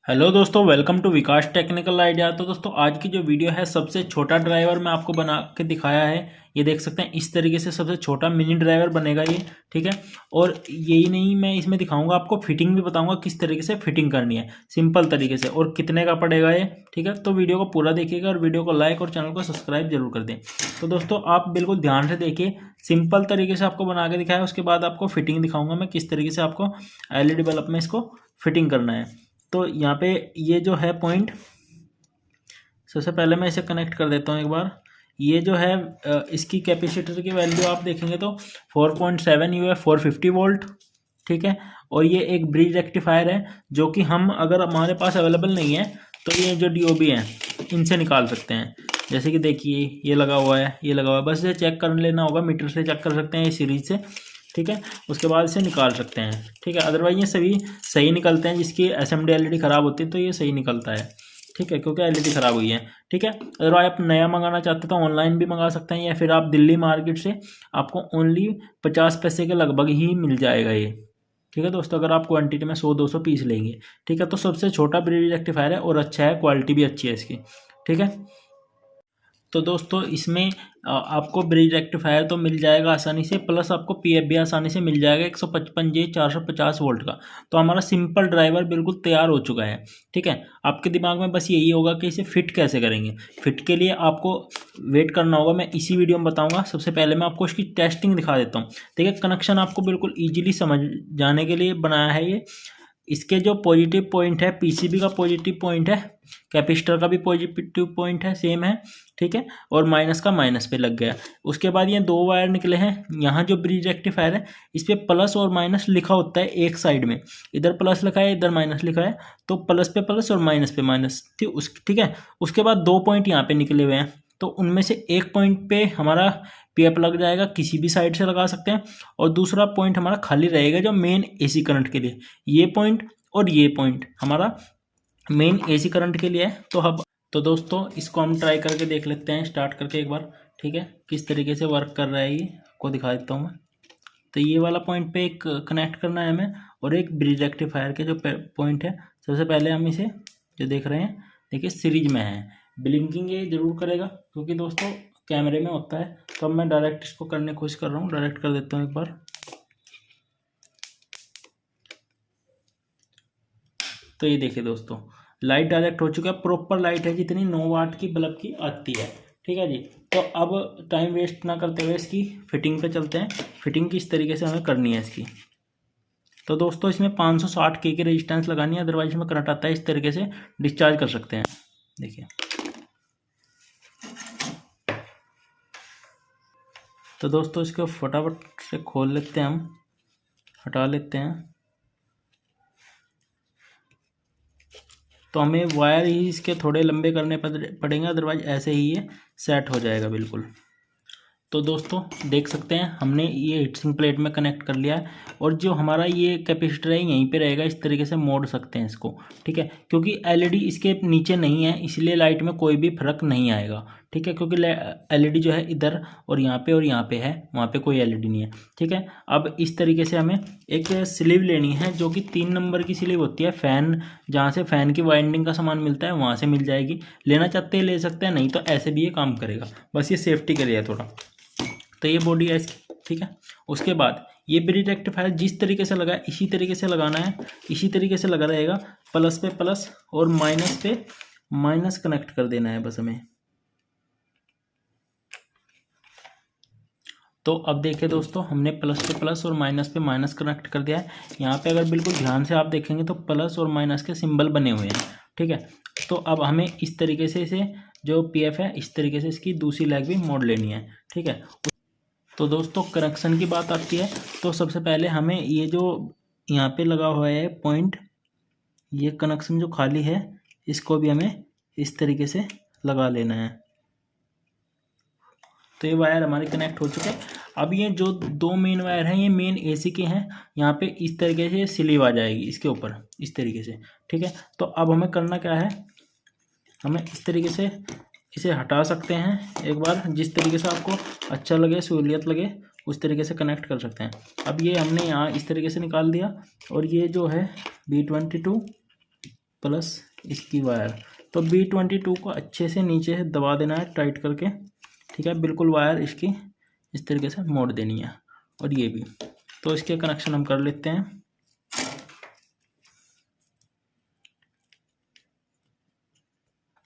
Hello दोस्तों, welcome to Vikas technical idea. तो दोस्तों आज की जो वीडियो है सबसे छोटा ड्राइवर मैं आपको बना के दिखाया है। ये देख सकते हैं इस तरीके से सबसे छोटा मिनी ड्राइवर बनेगा ये, ठीक है। और यही नहीं, मैं इसमें दिखाऊंगा आपको फिटिंग भी बताऊंगा किस तरीके से फिटिंग करनी है सिंपल तरीके से, और कितने का पड़ेगा ये, ठीक है। तो वीडियो को पूरा देखिएगा और वीडियो को लाइक और चैनल को सब्सक्राइब जरूर कर दें। तो दोस्तों आप बिल्कुल ध्यान से देखिए, सिंपल तरीके से आपको बना के दिखाया, उसके बाद आपको फिटिंग दिखाऊंगा मैं किस तरीके से आपको LED बल्ब में इसको फिटिंग करना है। तो यहाँ पे ये जो है पॉइंट, सबसे पहले मैं इसे कनेक्ट कर देता हूँ एक बार। ये जो है इसकी कैपेसिटर की वैल्यू आप देखेंगे तो 4.7 यू है, 450 वोल्ट, ठीक है। और ये एक ब्रिज रेक्टिफायर है जो कि हम अगर हमारे पास अवेलेबल नहीं है तो ये जो DOB हैं इनसे निकाल सकते हैं। जैसे कि देखिए ये लगा हुआ है, ये लगा हुआ है, बस इसे चेक कर लेना होगा, मीटर से चेक कर सकते हैं ये सीरीज से, ठीक है। उसके बाद इसे निकाल सकते हैं, ठीक है। अदरवाइज ये सभी सही निकलते हैं, जिसकी SMD LED ख़राब होती है तो ये सही निकलता है, ठीक है, क्योंकि LED ख़राब हुई है, ठीक है। अगर आप नया मंगाना चाहते हैं तो ऑनलाइन भी मंगा सकते हैं, या फिर आप दिल्ली मार्केट से आपको ओनली 50 पैसे के लगभग ही मिल जाएगा ये, ठीक है दोस्तों। अगर आप क्वांटिटी में 100-200 पीस लेंगे, ठीक है। तो सबसे छोटा ब्रिज रेक्टिफायर है और अच्छा है, क्वालिटी भी अच्छी है इसकी, ठीक है। तो दोस्तों इसमें आपको ब्रिज रेक्टिफायर तो मिल जाएगा आसानी से, प्लस आपको PF भी आसानी से मिल जाएगा 155J 450 वोल्ट का। तो हमारा सिंपल ड्राइवर बिल्कुल तैयार हो चुका है, ठीक है। आपके दिमाग में बस यही होगा कि इसे फिट कैसे करेंगे। फिट के लिए आपको वेट करना होगा, मैं इसी वीडियो में बताऊंगा। सबसे पहले मैं आपको इसकी टेस्टिंग दिखा देता हूँ, ठीक है। कनेक्शन आपको बिल्कुल ईजिली समझ जाने के लिए बनाया है ये। इसके जो पॉजिटिव पॉइंट है, PCB का पॉजिटिव पॉइंट है, कैपेसिटर का भी पॉजिटिव पॉइंट है, सेम है, ठीक है। और माइनस का माइनस पे लग गया। उसके बाद ये 2 वायर निकले हैं। यहाँ जो ब्रिज रेक्टिफायर है इस पर प्लस और माइनस लिखा होता है एक साइड में, इधर प्लस लिखा है इधर माइनस लिखा है, तो प्लस पे प्लस और माइनस पे माइनस, ठीक है। उसके बाद 2 पॉइंट यहाँ पे निकले हुए हैं, तो उनमें से एक पॉइंट पे हमारा PF लग जाएगा, किसी भी साइड से लगा सकते हैं। और दूसरा पॉइंट हमारा खाली रहेगा जो मेन AC करंट के लिए। ये पॉइंट और ये पॉइंट हमारा मेन AC करंट के लिए है। तो दोस्तों इसको हम ट्राई करके देख लेते हैं, स्टार्ट करके एक बार, ठीक है। किस तरीके से वर्क कर रहा है ये आपको दिखा देता हूँ मैं। तो ये वाला पॉइंट पे एक कनेक्ट करना है हमें, और एक ब्रिज रेक्टिफायर के जो पॉइंट है, सबसे पहले हम इसे जो देख रहे हैं, देखिए सीरीज में है। ब्लिंकिंग ये जरूर करेगा क्योंकि दोस्तों कैमरे में होता है। तो अब मैं डायरेक्ट इसको करने की कोशिश कर रहा हूँ, डायरेक्ट कर देता हूँ एक बार। तो ये देखिए दोस्तों लाइट डायरेक्ट हो चुका है, प्रॉपर लाइट है जितनी 9 वाट की बल्ब की आती है, ठीक है जी। तो अब टाइम वेस्ट ना करते हुए इसकी फिटिंग पे चलते हैं। फिटिंग किस तरीके से हमें करनी है इसकी। तो दोस्तों इसमें 560K की रेजिस्टेंस लगानी है, अदरवाइज इसमें करंट आता है, इस तरीके से डिस्चार्ज कर सकते हैं। देखिए तो दोस्तों इसको फटाफट से खोल लेते हैं, हम हटा लेते हैं। तो हमें वायर ही इसके थोड़े लंबे करने पड़ेंगे, अदरवाइज ऐसे ही ये सेट हो जाएगा बिल्कुल। तो दोस्तों देख सकते हैं हमने ये हीटसिंक प्लेट में कनेक्ट कर लिया है, और जो हमारा ये कैपेसिटर है यहीं पे रहेगा, इस तरीके से मोड़ सकते हैं इसको, ठीक है। क्योंकि LED इसके नीचे नहीं है इसलिए लाइट में कोई भी फर्क नहीं आएगा, ठीक है। क्योंकि LED जो है इधर और यहाँ पे है, वहाँ पे कोई LED नहीं है, ठीक है। अब इस तरीके से हमें एक स्लीव लेनी है जो कि 3 नंबर की स्लीव होती है। फ़ैन जहाँ से फ़ैन की वाइंडिंग का सामान मिलता है वहाँ से मिल जाएगी, लेना चाहते हैं ले सकते हैं, नहीं तो ऐसे भी ये काम करेगा, बस ये सेफ्टी के लिए है थोड़ा। तो ये बॉडी है इसकी, ठीक है। उसके बाद ये ब्रिज रेक्टिफायर जिस तरीके से लगा है इसी तरीके से लगाना है, इसी तरीके से लगा रहेगा। प्लस पे प्लस और माइनस पे माइनस कनेक्ट कर देना है बस हमें। तो अब देखिए दोस्तों हमने प्लस पे प्लस और माइनस पे माइनस कनेक्ट कर दिया है। यहाँ पे अगर बिल्कुल ध्यान से आप देखेंगे तो प्लस और माइनस के सिंबल बने हुए हैं, ठीक है। तो अब हमें इस तरीके से इसे जो PF है इस तरीके से इसकी दूसरी लेग भी मोड़ लेनी है, ठीक है। तो दोस्तों कनेक्शन की बात आती है, तो सबसे पहले हमें ये जो यहाँ पे लगा हुआ है पॉइंट, ये कनेक्शन जो खाली है इसको भी हमें इस तरीके से लगा लेना है। तो ये वायर हमारे कनेक्ट हो चुके हैं। अब ये जो 2 मेन वायर हैं ये मेन AC के हैं, यहाँ पे इस तरीके से स्लीव आ जाएगी इसके ऊपर इस तरीके से, ठीक है। तो अब हमें करना क्या है, हमें इस तरीके से इसे हटा सकते हैं एक बार, जिस तरीके से आपको अच्छा लगे, सहूलियत लगे उस तरीके से कनेक्ट कर सकते हैं। अब ये हमने यहाँ इस तरीके से निकाल दिया, और ये जो है B22 प्लस इसकी वायर। तो B22 को अच्छे से नीचे से दबा देना है टाइट करके, ठीक है। बिल्कुल वायर इसकी इस तरीके से मोड़ देनी है, और ये भी। तो इसके कनेक्शन हम कर लेते हैं।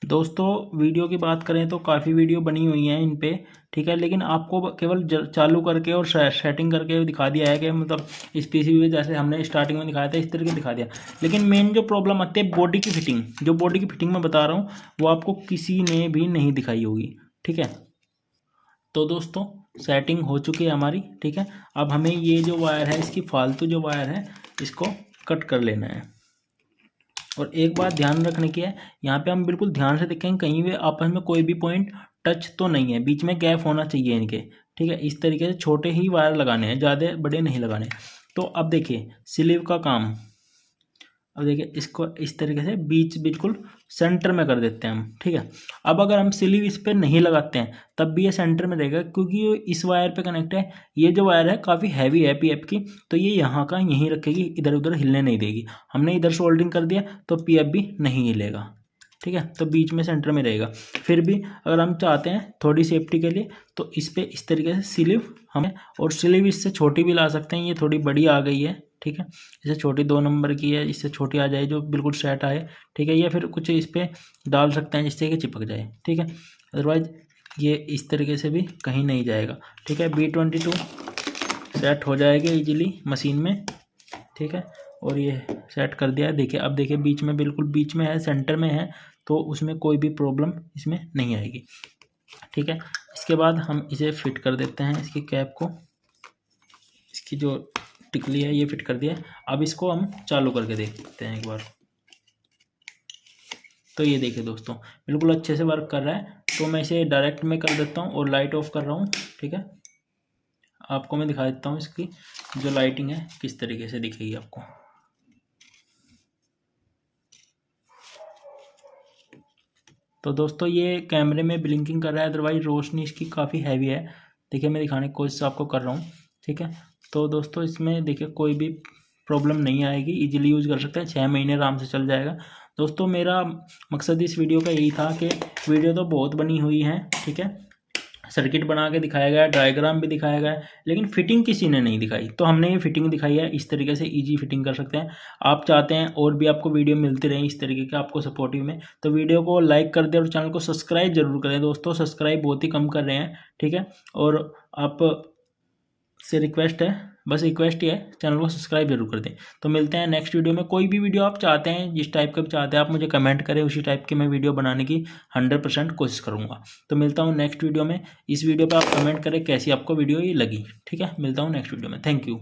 दोस्तों वीडियो की बात करें तो काफ़ी वीडियो बनी हुई हैं इन पे, ठीक है। लेकिन आपको केवल चालू करके और सेटिंग करके दिखा दिया है कि मतलब इस पीसीबी में जैसे हमने स्टार्टिंग में दिखाया था इस तरीके दिखा दिया। लेकिन मेन जो प्रॉब्लम आती है बॉडी की फिटिंग, जो बॉडी की फिटिंग मैं बता रहा हूँ वो आपको किसी ने भी नहीं दिखाई होगी, ठीक है। तो दोस्तों सेटिंग हो चुकी है हमारी, ठीक है। अब हमें ये जो वायर है इसकी फालतू जो वायर है इसको कट कर लेना है। और एक बात ध्यान रखने की है, यहाँ पे हम बिल्कुल ध्यान से देखेंगे कहीं भी आपस में कोई भी पॉइंट टच तो नहीं है, बीच में गैप होना चाहिए इनके, ठीक है। इस तरीके से छोटे ही वायर लगाने हैं, ज़्यादा बड़े नहीं लगाने। तो अब देखिए स्लीव का काम, अब देखिए इसको इस तरीके से बीच बिल्कुल सेंटर में कर देते हैं हम, ठीक है। अब अगर हम स्लीव इस पर नहीं लगाते हैं तब भी ये सेंटर में रहेगा, क्योंकि ये इस वायर पे कनेक्ट है। ये जो वायर है काफ़ी हैवी है पीएफ की, तो ये यहाँ का यहीं रखेगी, इधर उधर हिलने नहीं देगी। हमने इधर सोल्डरिंग कर दिया तो पीएफ भी नहीं हिलेगा, ठीक है। तो बीच में सेंटर में रहेगा। फिर भी अगर हम चाहते हैं थोड़ी सेफ्टी के लिए तो इस पर इस तरीके से स्लीव हमें, और स्लीव इससे छोटी भी ला सकते हैं, ये थोड़ी बड़ी आ गई है, ठीक है। इससे छोटी 2 नंबर की है, इससे छोटी आ जाए जो बिल्कुल सेट आए, ठीक है। या फिर कुछ इस पर डाल सकते हैं जिससे कि चिपक जाए, ठीक है। अदरवाइज ये इस तरीके से भी कहीं नहीं जाएगा, ठीक है। B22 सेट हो जाएगा इजीली मशीन में, ठीक है। और ये सेट कर दिया है, देखिए अब देखिए बीच में, बिल्कुल बीच में है, सेंटर में है, तो उसमें कोई भी प्रॉब्लम इसमें नहीं आएगी, ठीक है। इसके बाद हम इसे फिट कर देते हैं, इसकी कैप को, इसकी जो टिकली है ये फिट कर दिया। अब इसको हम चालू करके देखते हैं एक बार। तो ये देखिए दोस्तों बिल्कुल अच्छे से वर्क कर रहा है। तो मैं इसे डायरेक्ट में कर देता हूँ और लाइट ऑफ कर रहा हूँ, ठीक है। आपको मैं दिखा देता हूँ इसकी जो लाइटिंग है किस तरीके से दिखेगी आपको। तो दोस्तों ये कैमरे में ब्लिंकिंग कर रहा है, अदरवाइज रोशनी इसकी काफ़ी हैवी है। देखिए मैं दिखाने की कोशिश आपको कर रहा हूँ, ठीक है। तो दोस्तों इसमें देखिए कोई भी प्रॉब्लम नहीं आएगी, इजीली यूज़ कर सकते हैं, 6 महीने आराम से चल जाएगा। दोस्तों मेरा मकसद इस वीडियो का यही था कि वीडियो तो बहुत बनी हुई है, ठीक है। सर्किट बना के दिखाया गया, डायग्राम भी दिखाया गया, लेकिन फिटिंग किसी ने नहीं दिखाई। तो हमने ये फिटिंग दिखाई है, इस तरीके से इजी फिटिंग कर सकते हैं। आप चाहते हैं और भी आपको वीडियो मिलती रहे इस तरीके के आपको सपोर्टिव में, तो वीडियो को लाइक कर दें और चैनल को सब्सक्राइब जरूर करें। दोस्तों सब्सक्राइब बहुत ही कम कर रहे हैं, ठीक है। और आप से रिक्वेस्ट है, बस रिक्वेस्ट ही है, चैनल को सब्सक्राइब जरूर कर दें। तो मिलते हैं नेक्स्ट वीडियो में। कोई भी वीडियो आप चाहते हैं, जिस टाइप का भी चाहते हैं आप मुझे कमेंट करें, उसी टाइप की मैं वीडियो बनाने की 100% कोशिश करूँगा। तो मिलता हूँ नेक्स्ट वीडियो में। इस वीडियो पर आप कमेंट करें कैसी आपको वीडियो ये लगी, ठीक है। मिलता हूँ नेक्स्ट वीडियो में, थैंक यू।